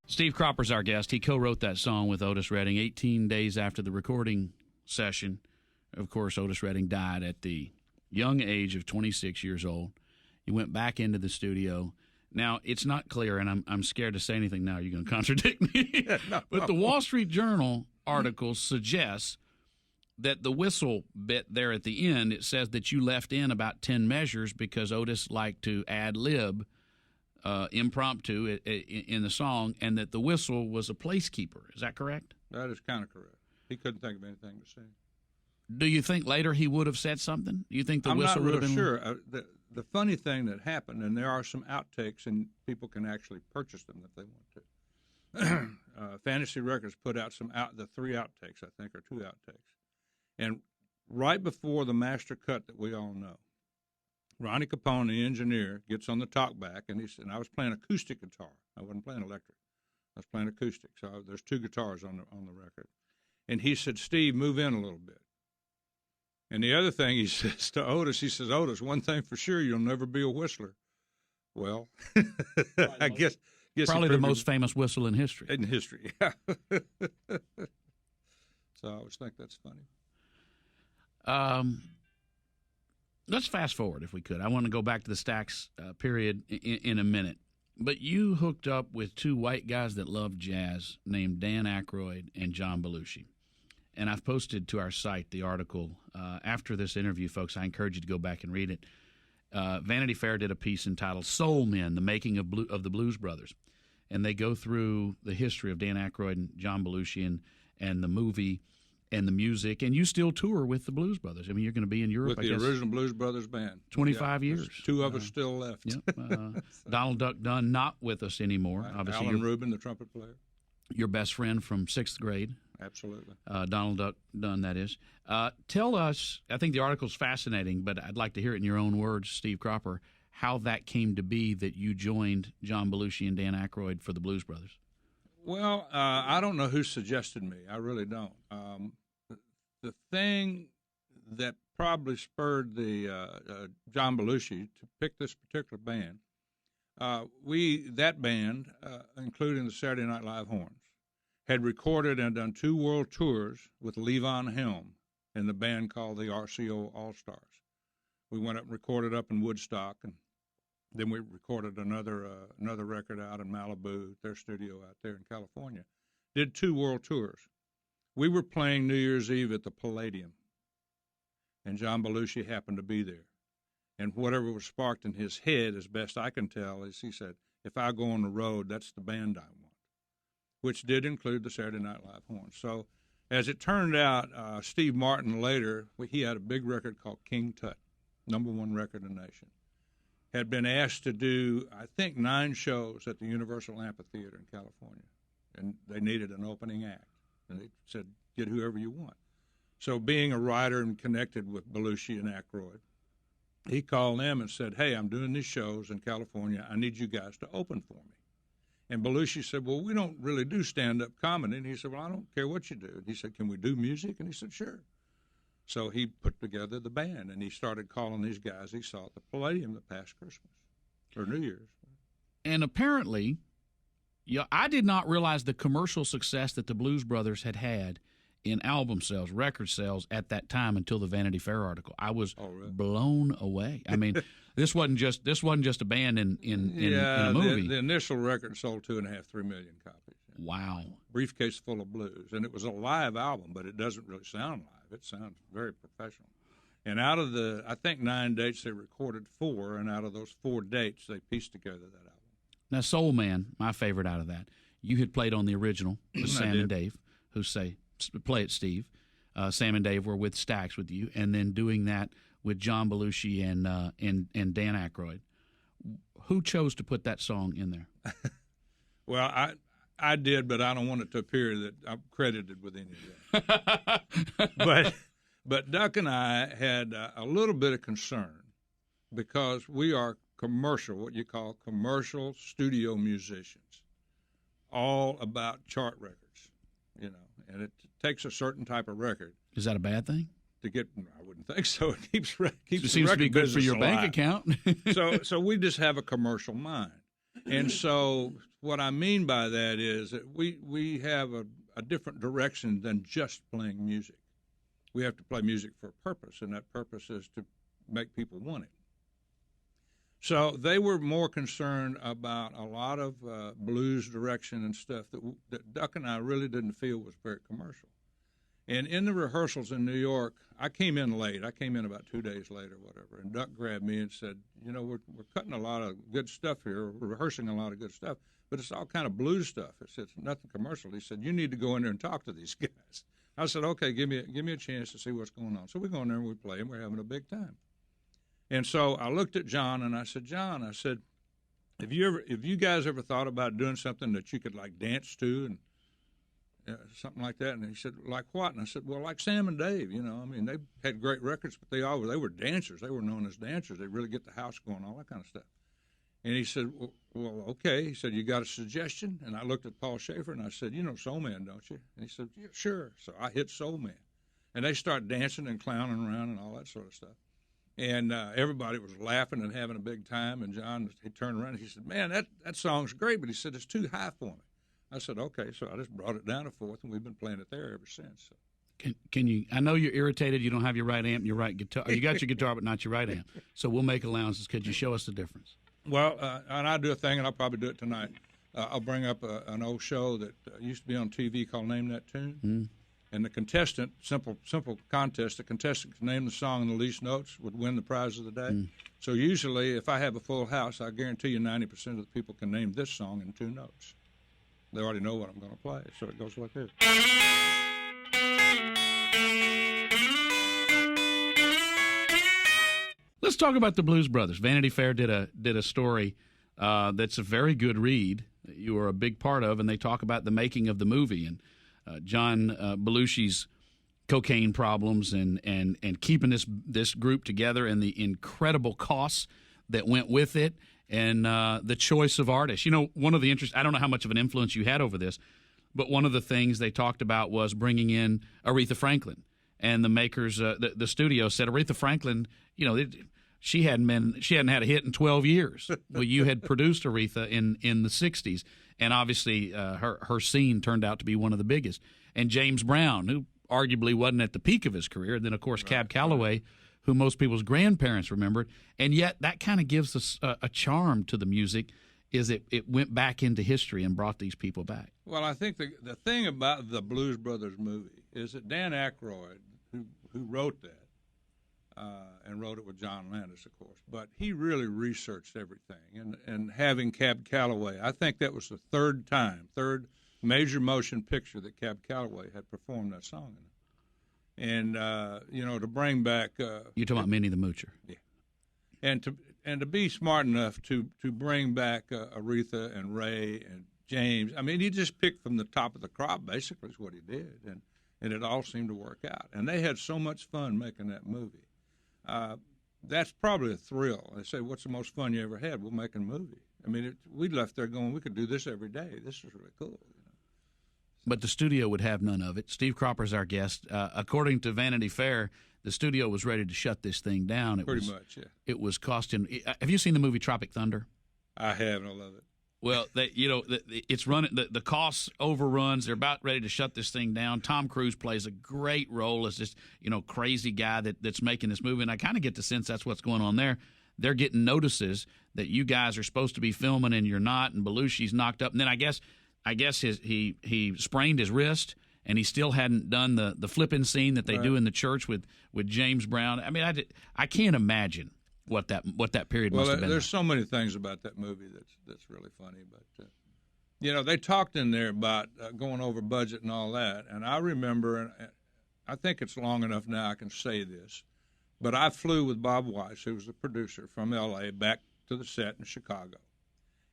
Steve Cropper's our guest. He co-wrote that song with Otis Redding 18 days after the recording session. Of course, Otis Redding died at the young age of 26 years old. He went back into the studio. Now, it's not clear, and I'm scared to say anything now. You're going to contradict me. But the Wall Street Journal article suggests that the whistle bit there at the end, it says that you left in about 10 measures because Otis liked to ad-lib impromptu in the song, and that the whistle was a placekeeper. Is that correct? That is kind of correct. He couldn't think of anything to say. Do you think later he would have said something? Do you think the whistle would have been? I'm not real sure. The funny thing that happened, and there are some outtakes, and people can actually purchase them if they want to. Fantasy Records put out the 3 outtakes, I think, or 2 outtakes. And right before the master cut that we all know, Ronnie Capone, the engineer, gets on the talkback, and he said, and I was playing acoustic guitar. I wasn't playing electric. I was playing acoustic. So there's 2 guitars on the record. And he said, "Steve, move in a little bit." And the other thing he says to Otis, he says, "Otis, one thing for sure, you'll never be a whistler." Well, I guess probably the most famous whistle in history. In history, yeah. So I always think that's funny. Let's fast forward, if we could. I want to go back to the Stax period in a minute. But you hooked up with 2 white guys that love jazz named Dan Aykroyd and John Belushi. And I've posted to our site the article. After this interview, folks, I encourage you to go back and read it. Vanity Fair did a piece entitled Soul Men, the Making of the Blues Brothers. And they go through the history of Dan Aykroyd and John Belushi and the movie and the music. And you still tour with the Blues Brothers. I mean, you're going to be in Europe, with the original Blues Brothers band. 25 years. There's 2 of us still left. Yep. Donald Duck Dunn not with us anymore. Right. Obviously, Alan Rubin, the trumpet player. Your best friend from 6th grade. Absolutely. Donald Duck Dunn, that is. Tell us, I think the article's fascinating, but I'd like to hear it in your own words, Steve Cropper, how that came to be that you joined John Belushi and Dan Aykroyd for the Blues Brothers. Well, I don't know who suggested me. I really don't. The thing that probably spurred the John Belushi to pick this particular band, that band, including the Saturday Night Live Horns, had recorded and done 2 world tours with Levon Helm and the band called the RCO All-Stars. We went up and recorded up in Woodstock, and then we recorded another record out in Malibu, their studio out there in California. Did 2 world tours. We were playing New Year's Eve at the Palladium, and John Belushi happened to be there. And whatever was sparked in his head, as best I can tell, is he said, "If I go on the road, that's the band I want," which did include the Saturday Night Live Horns. So as it turned out, Steve Martin later, he had a big record called King Tut, #1 record in the nation. Had been asked to do, I think, 9 shows at the Universal Amphitheater in California, and they needed an opening act. And they said, "Get whoever you want." So being a writer and connected with Belushi and Aykroyd, he called them and said, "Hey, I'm doing these shows in California. I need you guys to open for me." And Belushi said, "Well, we don't really do stand-up comedy." And he said, "Well, I don't care what you do." And he said, "Can we do music?" And he said, "Sure." So he put together the band, and he started calling these guys he saw at the Palladium the past Christmas or New Year's. And apparently, I did not realize the commercial success that the Blues Brothers had in album sales, record sales at that time until the Vanity Fair article. I was blown away. I mean, this wasn't just a band in a movie. The initial record sold 2.5-3 million copies. Wow. Briefcase Full of Blues, and it was a live album, but it doesn't really sound live. It sounds very professional. And out of the, I think 9 dates, they recorded 4, and out of those 4 dates, they pieced together that album. Now, Soul Man, my favorite out of that, you had played on the original with Sam and Dave, who play it, Steve. Sam and Dave were with Stax with you, and then doing that with John Belushi and Dan Aykroyd. Who chose to put that song in there? Well, I did, but I don't want it to appear that I'm credited with any of that. But Duck and I had a little bit of concern because we are what you call commercial studio musicians, all about chart records, and it takes a certain type of record. Is that a bad thing? To get, I wouldn't think so. It keeps it seems to be good for your bank account. So we just have a commercial mind. And so what I mean by that is that we have a different direction than just playing music. We have to play music for a purpose, and that purpose is to make people want it. So they were more concerned about a lot of blues direction and stuff that Duck and I really didn't feel was very commercial. And in the rehearsals in New York, I came in late. I came in about 2 days late or whatever. And Duck grabbed me and said, you know, we're cutting a lot of good stuff here. We're rehearsing a lot of good stuff, but it's all kind of blues stuff. It's nothing commercial. He said, you need to go in there and talk to these guys. I said, okay, give me a chance to see what's going on. So we go in there and we play, and we're having a big time. And so I looked at John and I said, John, I said, have you guys ever thought about doing something that you could like dance to and something like that? And he said, like what? And I said, well, like Sam and Dave, you know. I mean, they had great records, but they were dancers. They were known as dancers. They really get the house going, all that kind of stuff. And he said, well, okay. He said, you got a suggestion? And I looked at Paul Schaefer and I said, you know Soul Man, don't you? And he said, yeah, sure. So I hit Soul Man. And they start dancing and clowning around and all that sort of stuff. And everybody was laughing and having a big time. And John, he turned around and he said, man, that song's great. But he said, it's too high for me. I said, okay. So I just brought it down to fourth, and we've been playing it there ever since. So. Can you? I know you're irritated. You don't have your right amp, your right guitar. You got your guitar, but not your right amp. So we'll make allowances. Could you show us the difference? Well, and I'll do a thing, and I'll probably do it tonight. I'll bring up an old show that used to be on TV called Name That Tune. Mm-hmm. And the contestant, simple contest, the contestant could name the song in the least notes would win the prize of the day. Mm. So usually, if I have a full house, I guarantee you 90% of the people can name this song in 2 notes. They already know what I'm going to play, so it goes like this. Let's talk about the Blues Brothers. Vanity Fair did a story that's a very good read that you were a big part of, and they talk about the making of the movie and John Belushi's cocaine problems and keeping this group together and the incredible costs that went with it and the choice of artists. You know, one of the I don't know how much of an influence you had over this, but one of the things they talked about was bringing in Aretha Franklin. And the makers, the studio said, Aretha Franklin, you know, she hadn't had a hit in 12 years. Well, you had produced Aretha in the 60s. And obviously, her scene turned out to be one of the biggest. And James Brown, who arguably wasn't at the peak of his career. And then, of course, Cab Calloway, who most people's grandparents remembered. And yet that kind of gives us a charm to the music, is it went back into history and brought these people back. Well, I think the thing about the Blues Brothers movie is that Dan Aykroyd, who wrote that, and wrote it with John Landis, of course, but he really researched everything. And having Cab Calloway, I think that was the third major motion picture that Cab Calloway had performed that song in. And, you know, to bring back... You're talking about Minnie the Moocher. Yeah. And to be smart enough to bring back Aretha and Ray and James. I mean, he just picked from the top of the crop, basically, is what he did. And it all seemed to work out. And they had so much fun making that movie. That's probably a thrill. They say, what's the most fun you ever had? We'll make a movie. I mean, we left there going, we could do this every day. This is really cool. You know? But the studio would have none of it. Steve Cropper's our guest. According to Vanity Fair, the studio was ready to shut this thing down. Pretty much, yeah. It was costing. Have you seen the movie Tropic Thunder? I have, and I love it. Well, it's running. The costs overruns. They're about ready to shut this thing down. Tom Cruise plays a great role as this crazy guy that's making this movie, and I kind of get the sense that's what's going on there. They're getting notices that you guys are supposed to be filming and you're not, and Belushi's knocked up. And then I guess he sprained his wrist, and he still hadn't done the flipping scene that they do in the church with James Brown. I mean, I can't imagine what that period must have been. Well, there's so many things about that movie that's really funny. But, they talked in there about going over budget and all that. And I remember, and I think it's long enough now I can say this, but I flew with Bob Weiss, who was the producer, from L.A. back to the set in Chicago.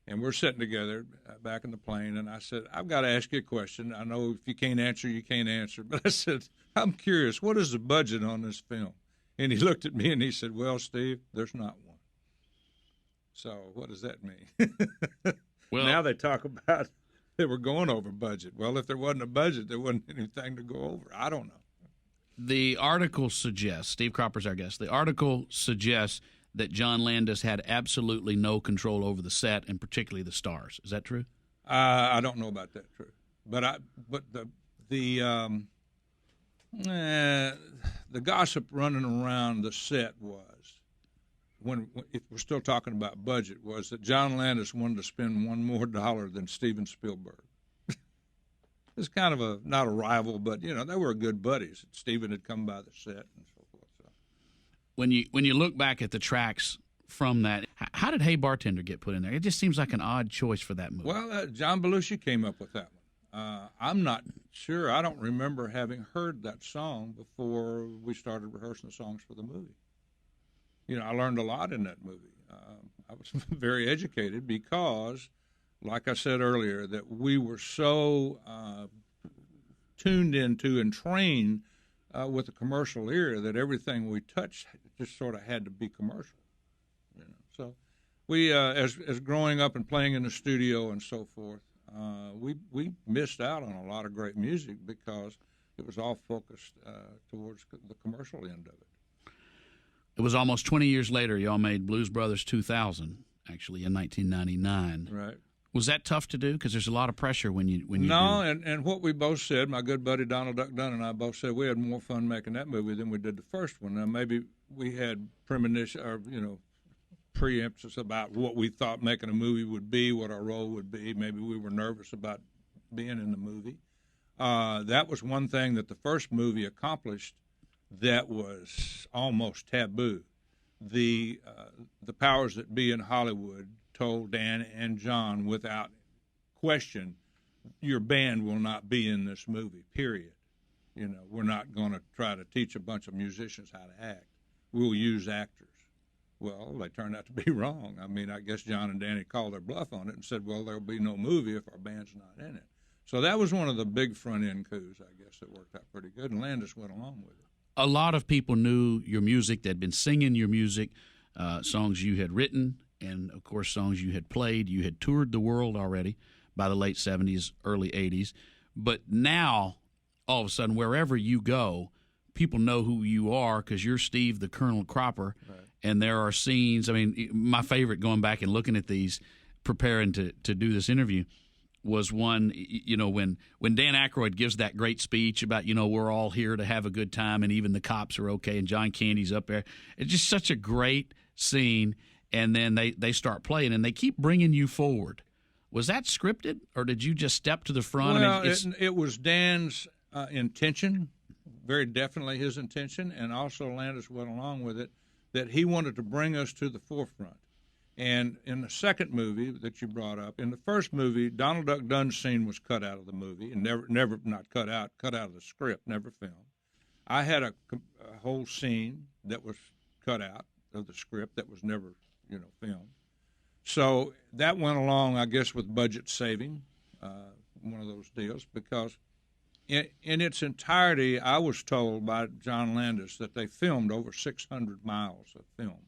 And we're sitting together back in the plane, and I said, I've got to ask you a question. I know if you can't answer, you can't answer. But I said, I'm curious, what is the budget on this film? And he looked at me and he said, well, Steve, there's not one. So what does that mean? Well, now they talk about they were going over budget. Well, if there wasn't a budget, there wasn't anything to go over. I don't know. The article suggests, Steve Cropper's our guest, the article suggests that John Landis had absolutely no control over the set and particularly the stars. Is that true? I don't know about that, true, but the gossip running around the set was, when if we're still talking about budget, was that John Landis wanted to spend $1 more than Steven Spielberg. It's kind of not a rival, but they were good buddies. Steven had come by the set and so forth. So. When you look back at the tracks from that, how did Hey Bartender get put in there? It just seems like an odd choice for that movie. Well, John Belushi came up with that one. I'm not sure. I don't remember having heard that song before we started rehearsing the songs for the movie. I learned a lot in that movie. I was very educated because, like I said earlier, that we were so tuned into and trained with the commercial ear that everything we touched just sort of had to be commercial. So we, as growing up and playing in the studio and so forth, we missed out on a lot of great music because it was all focused towards the commercial end of it. It was almost 20 years later, y'all made Blues Brothers 2000, actually, in 1999. Right. Was that tough to do? Because there's a lot of pressure when you No, and what we both said, my good buddy Donald Duck Dunn and I both said we had more fun making that movie than we did the first one. Now, maybe we had premonition or, preemptions about what we thought making a movie would be, what our role would be. Maybe we were nervous about being in the movie. That was one thing that the first movie accomplished that was almost taboo. The powers that be in Hollywood told Dan and John without question, your band will not be in this movie, period. We're not going to try to teach a bunch of musicians how to act. We'll use actors. Well, they turned out to be wrong. I mean, I guess John and Danny called their bluff on it and said, well, there'll be no movie if our band's not in it. So that was one of the big front-end coups, I guess, that worked out pretty good, and Landis went along with it. A lot of people knew your music. They'd been singing your music, songs you had written, and, of course, songs you had played. You had toured the world already by the late 70s, early 80s. But now, all of a sudden, wherever you go, people know who you are because you're Steve the Colonel Cropper. Right. And there are scenes. I mean, my favorite going back and looking at these, preparing to do this interview, was one, when Dan Aykroyd gives that great speech about, we're all here to have a good time and even the cops are okay, and John Candy's up there. It's just such a great scene. And then they start playing, and they keep bringing you forward. Was that scripted, or did you just step to the front? Well, it was Dan's intention, very definitely his intention, and also Landis went along with it, that he wanted to bring us to the forefront. And in the second movie that you brought up, in the first movie, Donald Duck Dunn's scene was cut out of the movie, and never not cut out of the script, never filmed. I had a whole scene that was cut out of the script that was never filmed. So that went along, I guess, with budget saving, one of those deals, because in its entirety, I was told by John Landis that they filmed over 600 miles of film,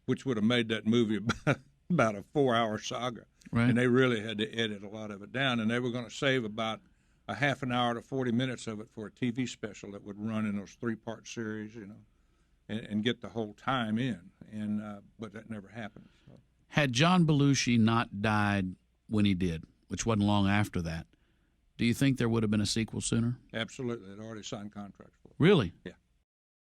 which would have made that movie about a 4-hour saga. Right. And they really had to edit a lot of it down, and they were going to save about a half an hour to 40 minutes of it for a TV special that would run in those 3-part series, and get the whole time in, but that never happened. So. Had John Belushi not died when he did, which wasn't long after that, do you think there would have been a sequel sooner? Absolutely. They'd already signed contracts for it. Really? Yeah.